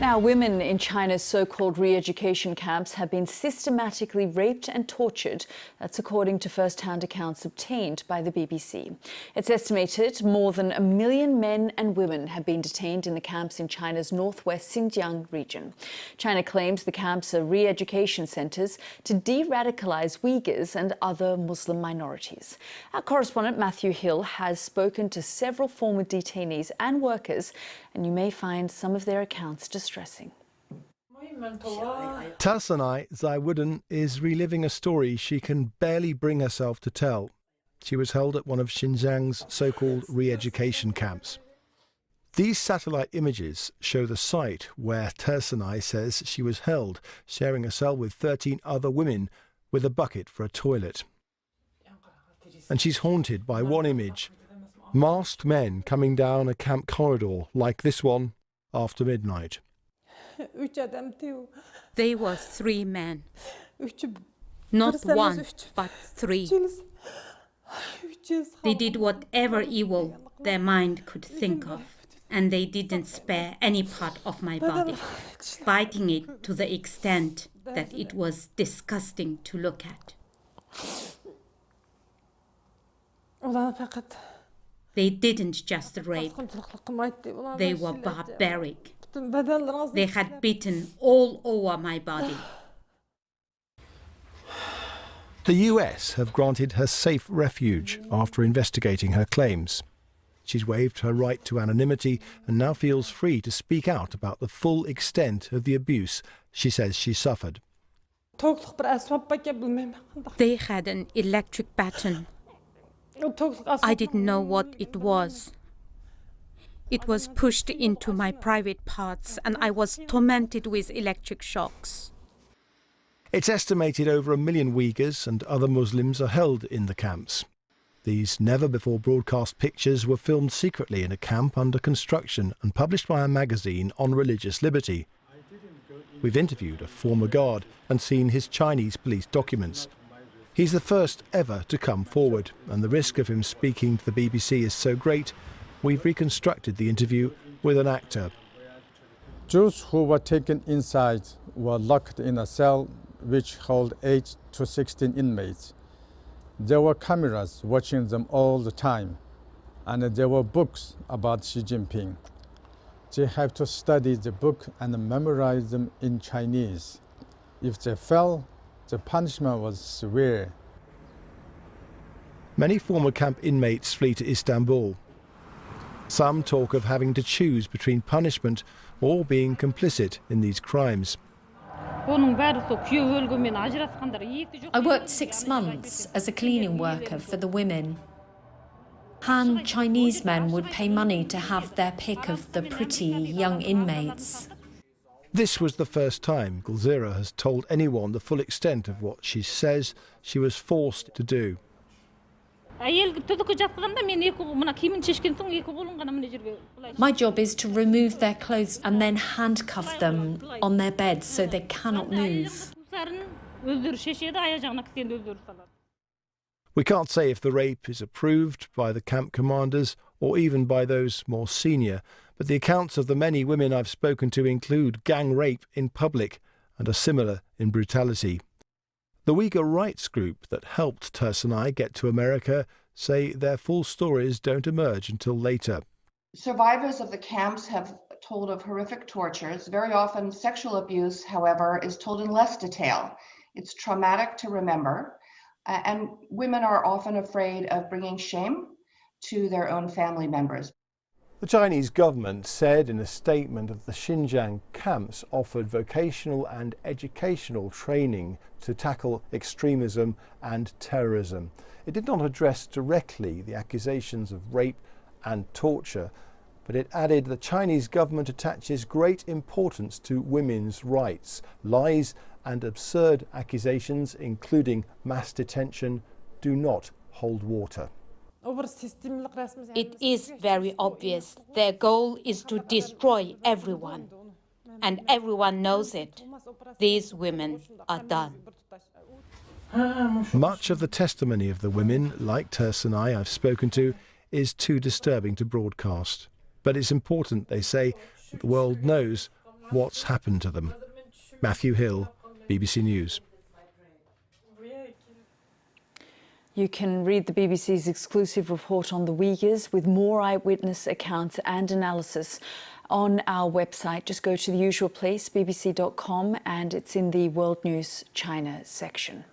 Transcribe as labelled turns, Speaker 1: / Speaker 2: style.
Speaker 1: Now, women in China's so-called re-education camps have been systematically raped and tortured. That's according to first-hand accounts obtained by the BBC. It's estimated more than 1 million men and women have been detained in the camps in China's northwest Xinjiang region. China claims the camps are re-education centres to de-radicalise Uyghurs and other Muslim minorities. Our correspondent Matthew Hill has spoken to several former detainees and workers, and you may find some of their accounts distressing.
Speaker 2: Tarsanai Zaiwudan is reliving a story she can barely bring herself to tell. She was held at one of Xinjiang's so-called re-education camps. These satellite images show the site where Tarsanai says she was held, sharing a cell with 13 other women with a bucket for a toilet. And she's haunted by one image: masked men coming down a camp corridor like this one after midnight.
Speaker 3: They were 3 men. Not one, but 3. They did whatever evil their mind could think of, and they didn't spare any part of my body, biting it to the extent that it was disgusting to look at. They didn't just rape, they were barbaric. They had bitten all over my body.
Speaker 2: The US have granted her safe refuge after investigating her claims. She's waived her right to anonymity and now feels free to speak out about the full extent of the abuse she says she suffered.
Speaker 3: They had an electric baton. I didn't know what it was. It was pushed into my private parts and I was tormented with electric shocks.
Speaker 2: It's estimated over 1 million Uyghurs and other Muslims are held in the camps. These never-before-broadcast pictures were filmed secretly in a camp under construction and published by a magazine on religious liberty. We've interviewed a former guard and seen his Chinese police documents. He's the first ever to come forward, and the risk of him speaking to the BBC is so great, we've reconstructed the interview with an actor.
Speaker 4: Those who were taken inside were locked in a cell which held 8 to 16 inmates. There were cameras watching them all the time, and there were books about Xi Jinping. They have to study the book and memorize them in Chinese. If they fell, the punishment was severe.
Speaker 2: Many former camp inmates flee to Istanbul. Some talk of having to choose between punishment or being complicit in these crimes.
Speaker 5: I worked 6 months as a cleaning worker for the women. Han Chinese men would pay money to have their pick of the pretty young inmates.
Speaker 2: This was the first time Gulzira has told anyone the full extent of what she says she was forced to do.
Speaker 5: My job is to remove their clothes and then handcuff them on their beds so they cannot move.
Speaker 2: We can't say if the rape is approved by the camp commanders or even by those more senior, but the accounts of the many women I've spoken to include gang rape in public and are similar in brutality. The Uyghur rights group that helped Tarsanai get to America say their full stories don't emerge until later.
Speaker 6: Survivors of the camps have told of horrific tortures. Very often sexual abuse, however, is told in less detail. It's traumatic to remember, and women are often afraid of bringing shame to their own family members.
Speaker 2: The Chinese government said in a statement that the Xinjiang camps offered vocational and educational training to tackle extremism and terrorism. It did not address directly the accusations of rape and torture, but it added the Chinese government attaches great importance to women's rights. Lies and absurd accusations, including mass detention, do not hold water.
Speaker 3: It is very obvious. Their goal is to destroy everyone. And everyone knows it. These women are done.
Speaker 2: Much of the testimony of the women, like Tarsanai I've spoken to, is too disturbing to broadcast. But it's important, they say, that the world knows what's happened to them. Matthew Hill, BBC News.
Speaker 1: You can read the BBC's exclusive report on the Uyghurs with more eyewitness accounts and analysis on our website. Just go to the usual place, bbc.com, and it's in the World News China section.